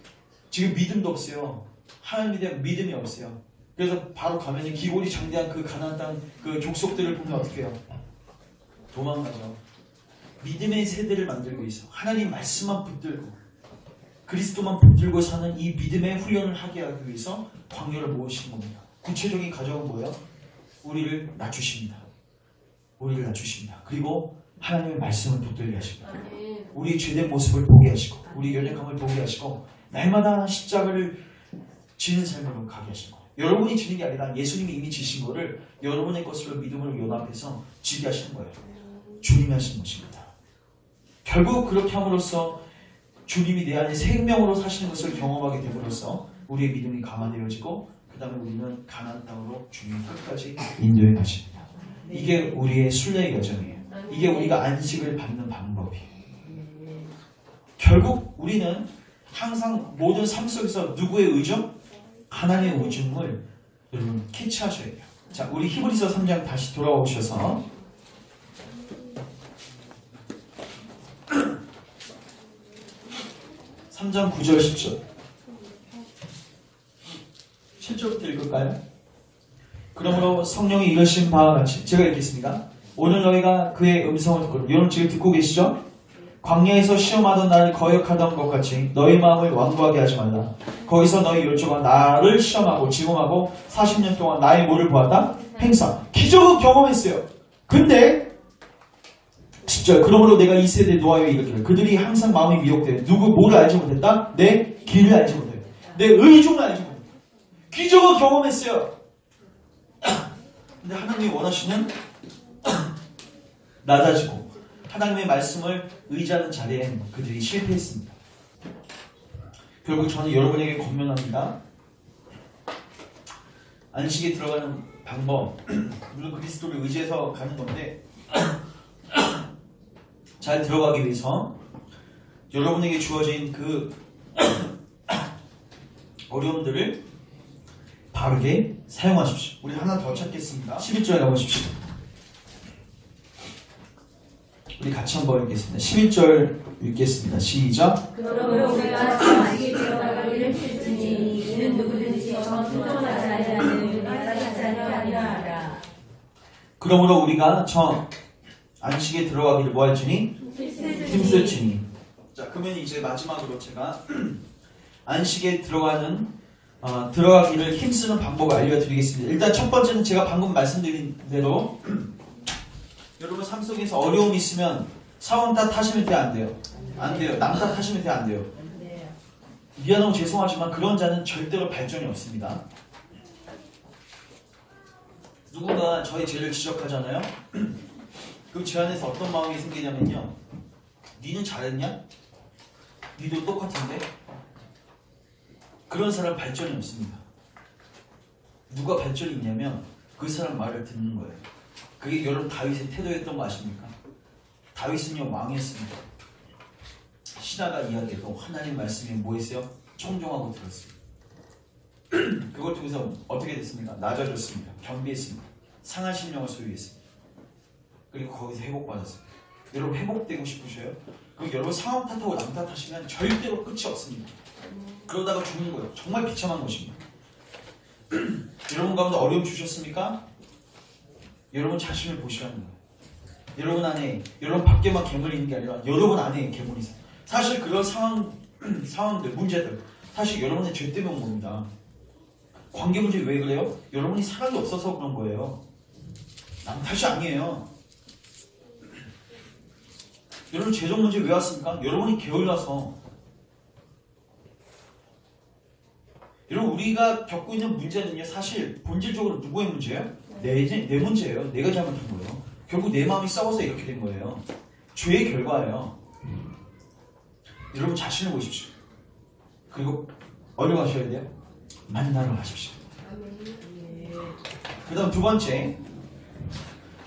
지금 믿음도 없어요. 하나님에 대한 믿음이 없어요. 그래서 바로 가면 기골이 장대한 그 가나안 땅 그 족속들을 보면 어떻게 해요? 도망가죠. 믿음의 세대를 만들기 위해서 하나님 말씀만 붙들고 그리스도만 붙들고 사는 이 믿음의 훈련을 하게 하기 위해서 광야를 모으신 겁니다. 구체적인 가정은 뭐예요? 우리를 낮추십니다. 우리를 낮추십니다. 그리고 하나님의 말씀을 붙들게 하십니다. 우리의 죄된 모습을 보게 하시고 우리의 연약함을 보게 하시고 날마다 십자가를 지는 삶으로 가게 하신 거예요. 여러분이 지는 게 아니라 예수님이 이미 지신 거를 여러분의 것으로 믿음으로 연합해서 지게 하시는 거예요. 주님이 하신 것입니다. 결국 그렇게 함으로써 주님이 내 안에 생명으로 사시는 것을 경험하게 됨으로써 우리의 믿음이 강화되어지고 그 다음에 우리는 가나안 땅으로 주님 끝까지 인도해 가십니다. 이게 우리의 순례의 여정이에요. 이게 우리가 안식을 받는 방법이에요. 결국 우리는 항상 모든 삶 속에서 누구의 의존? 하나님의 의존을 여러분 캐치하셔야 돼요. 자, 우리 히브리서 3장 다시 돌아오셔서 3장 9절 10절 7절부터 읽을까요? 그러므로 성령이 이르신 바와 같이 제가 읽겠습니다. 오늘 너희가 그의 음성을 듣고 여러분 지금 듣고 계시죠? 광야에서 시험하던 나를 거역하던 것 같이 너희 마음을 완고하게 하지 말라. 거기서 너희 열조가 나를 시험하고 증오하고 40년 동안 나의 뭐를 보았다? 행사. 기적은 경험했어요. 근데 10절 그러므로 내가 이 세대에 놓아여 이르기를 그들이 항상 마음이 미혹돼 뭐를 알지 못했다? 내 길을 알지 못해요. 내 의중을 알지 못해요. 기적은 경험했어요. 근데 하나님이 원하시는 낮아지고 하나님의 말씀을 의지하는 자리에 그들이 실패했습니다. 결국 저는 여러분에게 권면합니다. 안식에 들어가는 방법, 물론 그리스도를 의지해서 가는 건데 잘 들어가기 위해서 여러분에게 주어진 그 어려움들을 바르게 사용하십시오. 우리 하나 더 찾겠습니다. 11절에 가보십시오. 우리 같이 한번 읽겠습니다. 11절 읽겠습니다. 시작. 그러므로 우리가 안식에 들어가가 이를 필지니 이는 누구든지 순종하지 아니하는 나타나지 아니하니라 하라. 그러므로 우리가 저 안식에 들어가기를 뭐 할지니? 힘쓸지니. 자, 그러면 이제 마지막으로 제가 안식에 들어가기를 힘쓰는 방법을 알려드리겠습니다. 일단 첫 번째는 제가 방금 말씀드린 대로 여러분 삶 속에서 어려움이 있으면 상황 탓하시면 안 돼요. 안 돼요. 남 탓하시면 안 돼요. 미안하고 죄송하지만 그런 자는 절대로 발전이 없습니다. 누군가 저의 죄를 지적하잖아요. 그럼 제 안에서 어떤 마음이 생기냐면요. 니는 잘했냐? 니도 똑같은데? 그런 사람 발전이 없습니다. 누가 발전이 있냐면 그 사람 말을 듣는 거예요. 그게 여러분 다윗의 태도였던 거 아십니까? 다윗은요 왕이었습니다. 신하가 이야기해도 하나님 말씀이 뭐 했어요? 청종하고 들었어요. 그걸 통해서 어떻게 됐습니까? 낮아졌습니다. 겸비했습니다. 상한 심령을 소유했습니다. 그리고 거기서 회복받았습니다. 여러분 회복되고 싶으셔요? 그럼 여러분 상황 탓하고 남 탓하시면 절대로 끝이 없습니다. 그러다가 죽는 거예요. 정말 비참한 것입니다. 여러분 가운데 어려움 주셨습니까? 여러분 자신을 보시라는 거예요. 여러분 안에, 여러분 밖에만 괴물이 있는 게 아니라 여러분 안에 괴물이 있어요. 사실 그런 상황들, 문제들, 사실 여러분의 죄 때문에 온 겁니다. 관계 문제 왜 그래요? 여러분이 사랑이 없어서 그런 거예요. 남 탓이 아니에요. 여러분 재정 문제 왜 왔습니까? 여러분이 게을러서. 여러분 우리가 겪고 있는 문제는요, 사실 본질적으로 누구의 문제예요? 내 문제예요. 내가 잘못한 거예요. 결국 내 마음이 썩어서 이렇게 된 거예요. 죄의 결과예요. 여러분 자신을 보십시오. 그리고 어디로 가셔야 돼요? 만나러 가십시오. 그 다음 두 번째,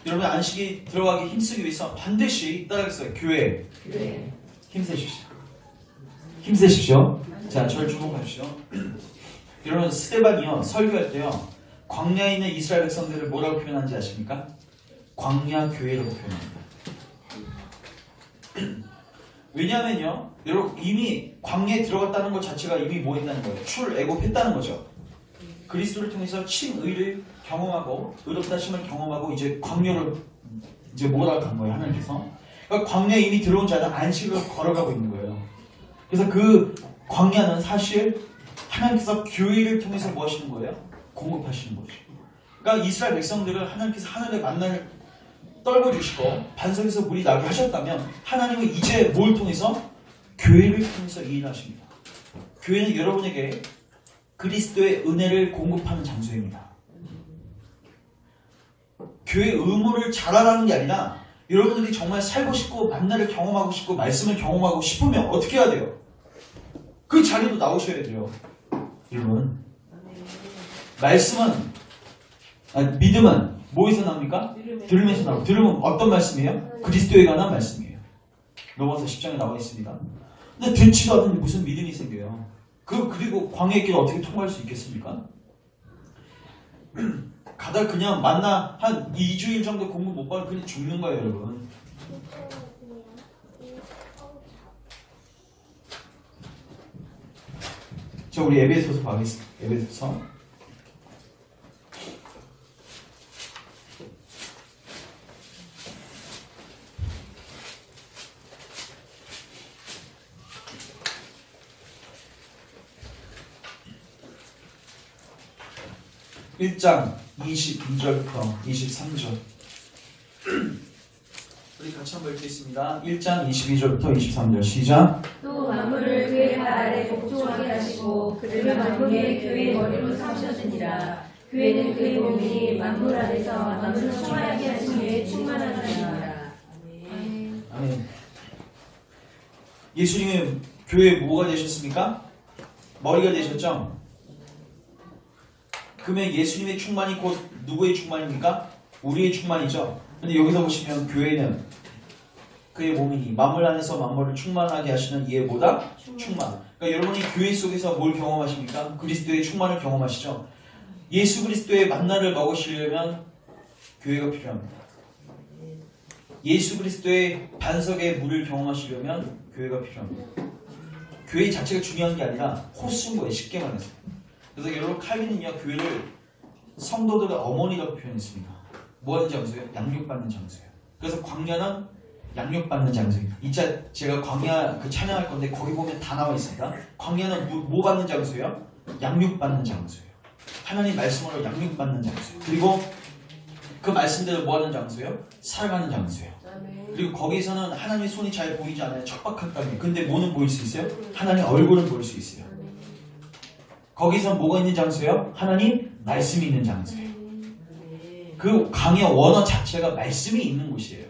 여러분 안식이 들어가기 힘쓰기 위해서 반드시 따라하겠어요. 교회 힘쓰십시오. 힘쓰십시오. 자, 저를 주목하십시오. 여러분 스데반이요 설교할 때요 광야에 있는 이스라엘 백성들을 뭐라고 표현하는지 아십니까? 광야 교회라고 표현합니다. 왜냐하면요, 여러분 이미 광야에 들어갔다는 것 자체가 이미 뭐 했다는 거예요? 출애굽했다는 거죠. 그리스도를 통해서 친의를 경험하고 의롭다심을 경험하고 이제 광야를 이제 몰아간 거예요. 하나님께서. 그러니까 광야에 이미 들어온 자는 안식을 걸어가고 있는 거예요. 그래서 그 광야는 사실 하나님께서 교회를 통해서 뭐 하시는 거예요? 공급하시는 거죠. 그러니까 이스라엘 백성들을 하나님께서 하늘의 만나를 떨궈주시고 반석에서 물이 나게 하셨다면 하나님은 이제 뭘 통해서? 교회를 통해서 일하십니다. 교회는 여러분에게 그리스도의 은혜를 공급하는 장소입니다. 교회 의무를 잘하라는 게 아니라 여러분들이 정말 살고 싶고 만나를 경험하고 싶고 말씀을 경험하고 싶으면 어떻게 해야 돼요? 그 자리도 나오셔야 돼요. 여러분 말씀은 믿음은 뭐에서 나옵니까? 들으면서 나오고 들으면 어떤 말씀이에요? 그리스도에 관한 말씀이에요. 로마서 10장에 나와 있습니다. 근데 듣지도 않는데 무슨 믿음이 생겨요? 그리고 광야의 길을 어떻게 통과할 수 있겠습니까? 가다 그냥 만나 한 2주일 정도 공부 못 받으면 그냥 죽는 거예요, 여러분. 자, 우리 에베소서 가겠습니다. 에베소서 1장 22절부터 23절. 우리 같이 한번 읽겠습니다. 1장 22절부터 23절 시작. 또 만물을 그의 발 아래 복종하게 하시고 그를 만물의 교회의 머리로 삼으셨으니라. 교회는 그의 몸이니 만물 안에서 만물을 충만하게 하신 이의 충만하니라. 아멘. 예수님은 교회에 뭐가 되셨습니까? 머리가 되셨죠? 그러면 예수님의 충만이 곧 누구의 충만입니까? 우리의 충만이죠. 근데 여기서 보시면 교회는 그의 몸이니 만물 안에서 만물을 충만하게 하시는 이의 뭐다? 충만. 그러니까 여러분이 교회 속에서 뭘 경험하십니까? 그리스도의 충만을 경험하시죠. 예수 그리스도의 만나를 먹으시려면 교회가 필요합니다. 예수 그리스도의 반석의 물을 경험하시려면 교회가 필요합니다. 교회 자체가 중요한 게 아니라 호수인 거예요. 쉽게 말해서. 그래서 여러분 칼빈은요 교회를 성도들의 어머니라고 표현했습니다. 뭐 하는 장소예요? 양육받는 장소예요. 그래서 광야는 양육받는 장소입니다. 이자 제가 광야 그 찬양할 건데 거기 보면 다 나와 있습니다. 광야는 뭐 받는 장소예요? 양육받는 장소예요. 하나님 말씀으로 양육받는 장소예요. 그리고 그 말씀대로 뭐 하는 장소예요? 살아가는 장소예요. 그리고 거기서는 하나님의 손이 잘 보이지 않아요. 척박한 땅이에요. 근데 뭐는 보일 수 있어요? 하나님의 얼굴은 보일 수 있어요. 거기서 뭐가 있는 장소예요? 하나님 말씀이 있는 장소예요. 그 강의 원어 자체가 말씀이 있는 곳이에요.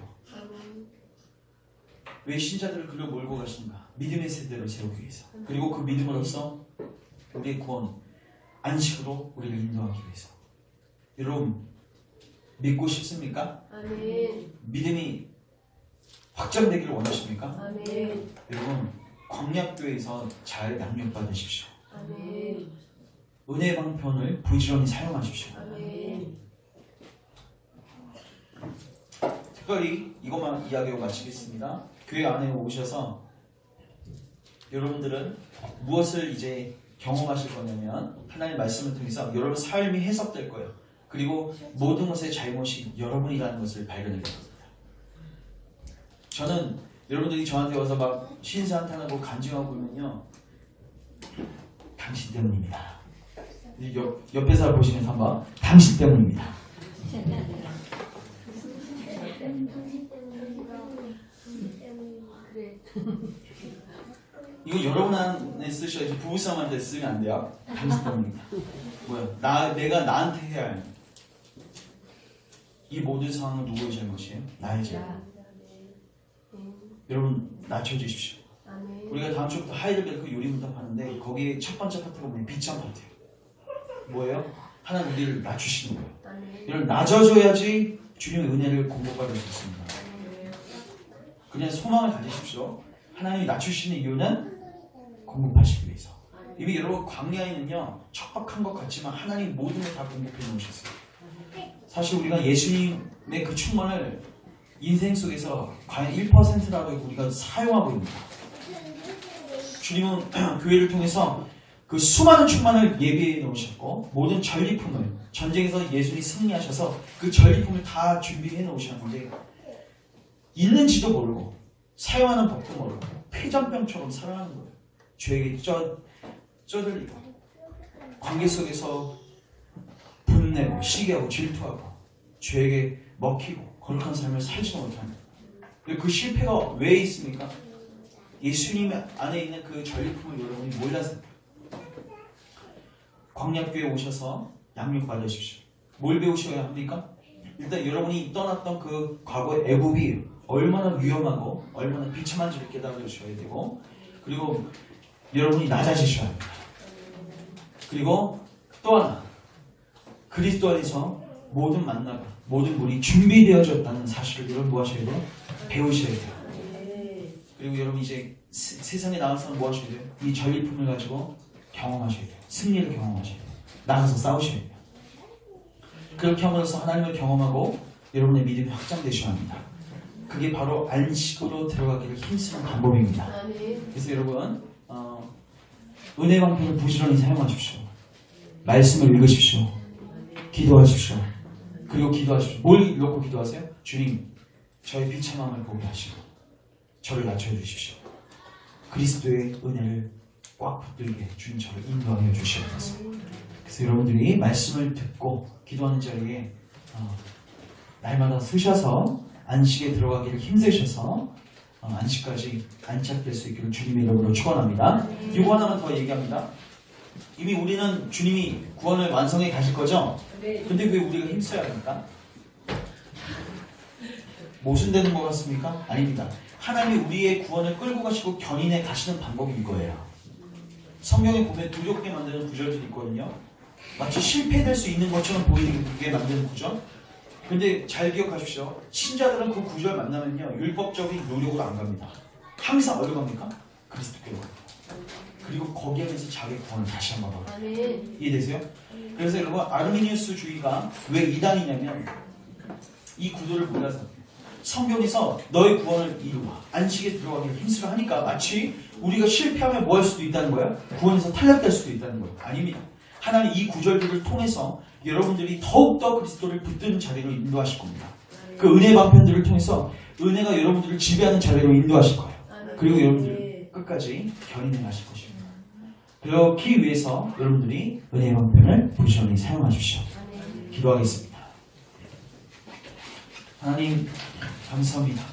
왜 신자들을 그리로 몰고 가시는가? 믿음의 세대를 세우기 위해서. 그리고 그 믿음으로써 우리의 구원, 안식으로 우리를 인도하기 위해서. 여러분 믿고 싶습니까? 아멘. 믿음이 확장되기를 원하십니까? 아멘. 여러분 광약교회에서 잘 양육받으십시오. 아멘. 은혜 방편을 부지런히 사용하십시오. 아멘. 특별히 이것만 이야기하고 마치겠습니다. 교회 안에 오셔서 여러분들은 무엇을 이제 경험하실 거냐면 하나님의 말씀을 통해서 여러분 삶이 해석될 거예요. 그리고 모든 것의 잘못이 여러분이라는 것을 발견하게 됩니다. 저는 여러분들이 저한테 와서 막 신사한탄하고 간증하고 그러면요, 당신 때문입니다. 옆에 사람 보시면서 한번 당신 때문입니다. 이거 여러분 안에 쓰셔야지 부부싸움한테 쓰면 안 돼요. 당신 때문입니다. 뭐야? 내가 나한테 해야 할 이 모든 상황은 누구의 잘못이에요? 나의 잘못. 여러분 낮춰주십시오. 우리가 다음 주부터 하이델베르크 요리문답 하는데 거기에 첫 번째 파트가 뭐예요? 비참 파트예요. 뭐예요? 하나님 우리를 낮추시는 거예요. 여러분 낮아져야지 주님의 은혜를 공급받을 수 있습니다. 그냥 소망을 가지십시오. 하나님이 낮추시는 이유는 공급하시기 위해서. 이미 여러분 광야에는요 척박한 것 같지만 하나님 모든 걸 다 공급해 놓으셨어요. 사실 우리가 예수님의 그 충만을 인생 속에서 과연 1%라도 우리가 사용하고 있는가? 주님은 교회를 통해서 그 수많은 충만을 예비해 놓으셨고 모든 전리품을 전쟁에서 예수님이 승리하셔서 그 전리품을 다 준비해 놓으셨는데 있는지도 모르고 사용하는 법도 모르고 폐잔병처럼 살아가는 거예요. 죄에게 쪄들리고 관계 속에서 분내고 시기하고 질투하고 죄에게 먹히고 거룩한 삶을 살지 못하는 그 실패가 왜 있습니까? 예수님 안에 있는 그 전리품을 여러분이 몰라서. 광약교회에 오셔서 양육받으십시오. 뭘 배우셔야 합니까? 일단 여러분이 떠났던 그 과거의 애굽이 얼마나 위험하고 얼마나 비참한지를 깨달으셔야 되고, 그리고 여러분이 낮아지셔야 합니다. 그리고 또 하나, 그리스도 안에서 모든 만나가 모든 물이 준비되어졌다는 사실을 여러분 뭐 하셔야 돼요? 배우셔야 돼요. 그리고 여러분 이제 세상에 나가서 뭐 하셔야 돼요? 이 전리품을 가지고 경험하셔야 돼요. 승리를 경험하셔야 돼요. 나가서 싸우셔야 돼요. 그렇게 함으로써 하나님을 경험하고 여러분의 믿음이 확장되셔야 합니다. 그게 바로 안식으로 들어가기를 힘쓰는 방법입니다. 그래서 여러분 은혜 방편을 부지런히 사용하십시오. 말씀을 읽으십시오. 기도하십시오. 그리고 기도하십시오. 뭘 놓고 기도하세요? 주님, 저의 비참함을 보게 하시고 저를 낮춰주십시오. 그리스도의 은혜를 꽉 붙들게 주님 저를 인도하여 주시옵소서. 그래서 여러분들이 말씀을 듣고 기도하는 자리에 날마다 쓰셔서 안식에 들어가기를 힘쓰셔서 안식까지 안착될 수 있기를 주님의 이름으로 축원합니다. 이거 하나만 더 얘기합니다. 이미 우리는 주님이 구원을 완성해 가실 거죠? 근데 왜 우리가 힘써야 합니까? 모순되는 것 같습니까? 아닙니다. 하나님이 우리의 구원을 끌고 가시고 견인해 가시는 방법이 이거예요. 성경에 보면 두렵게 만드는 구절들이 있거든요. 마치 실패될 수 있는 것처럼 보이게 만드는 구절. 근데 잘 기억하십시오. 신자들은 그 구절 만나면요 율법적인 노력으로 안 갑니다. 항상 어디로 갑니까? 그리스도께로 갑니다. 그리고 거기에 대해서 자기 구원을 다시 한번 받아요. 이해되세요? 그래서 여러분 아르미니우스주의가 왜 이단이냐면 이 구도를 몰라서 성경에서 너의 구원을 이루어 안식에 들어가기 힘쓰라 하니까 마치 우리가 실패하면 뭐 할 수도 있다는 거야? 구원에서 탈락될 수도 있다는 거예요. 아닙니다. 하나님 이 구절들을 통해서 여러분들이 더욱더 그리스도를 붙드는 자리로 인도하실 겁니다. 그 은혜 방편들을 통해서 은혜가 여러분들을 지배하는 자리로 인도하실 거예요. 그리고 여러분들 끝까지 견인해 가실 것입니다. 그렇기 위해서 여러분들이 은혜 방편을 부지런히 사용하십시오. 기도하겠습니다. 하나님 감사합니다.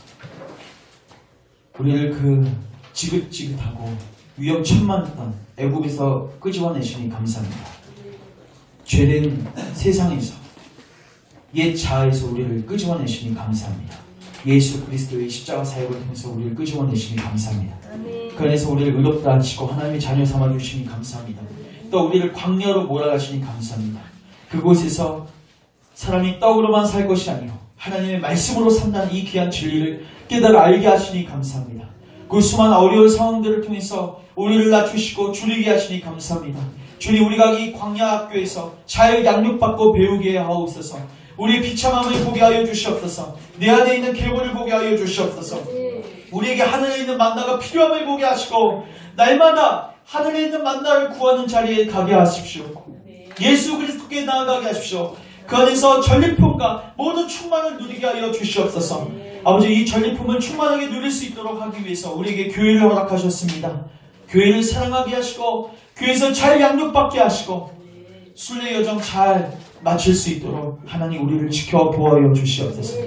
우리를 그 지긋지긋하고 위험천만했던 애굽에서 끄집어내시니 감사합니다. 죄된 세상에서 옛 자아에서 우리를 끄집어내시니 감사합니다. 예수 그리스도의 십자가 사역을 통해서 우리를 끄집어내시니 감사합니다. 그 안에서 우리를 의롭다 하시고 하나님의 자녀 삼아주시니 감사합니다. 또 우리를 광야로 몰아가시니 감사합니다. 그곳에서 사람이 떡으로만 살 것이 아니요 하나님의 말씀으로 산다는 이 귀한 진리를 깨달아 알게 하시니 감사합니다. 그 수많은 어려운 상황들을 통해서 우리를 낮추시고 줄이게 하시니 감사합니다. 주님, 우리가 이 광야 학교에서 잘 양육받고 배우게 하옵소서. 우리의 비참함을 보게 하여 주시옵소서. 내 안에 있는 계보를 보게 하여 주시옵소서. 우리에게 하늘에 있는 만나가 필요함을 보게 하시고 날마다 하늘에 있는 만나를 구하는 자리에 가게 하십시오. 예수 그리스도께 나아가게 하십시오. 그 안에서 전리품과 모든 충만을 누리게 하여 주시옵소서. 아버지, 이 전리품을 충만하게 누릴 수 있도록 하기 위해서 우리에게 교회를 허락하셨습니다. 교회를 사랑하게 하시고 교회에서 잘 양육받게 하시고 순례 여정 잘 마칠 수 있도록 하나님 우리를 지켜보아여 주시옵소서.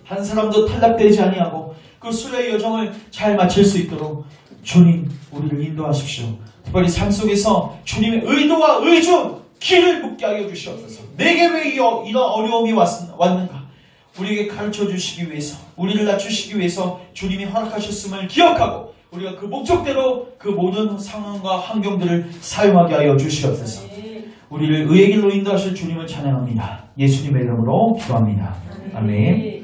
한 사람도 탈락되지 아니하고 그 순례 여정을 잘 마칠 수 있도록 주님 우리를 인도하십시오. 특별히 삶 속에서 주님의 의도와 의중 길을 묻게 하여 주시옵소서. 내게 왜 이런 어려움이 왔는가? 우리에게 가르쳐 주시기 위해서, 우리를 낮추시기 위해서 주님이 허락하셨음을 기억하고 우리가 그 목적대로 그 모든 상황과 환경들을 사용하게 하여 주시옵소서. 우리를 의의 길로 인도하실 주님을 찬양합니다. 예수님의 이름으로 기도합니다. 아멘.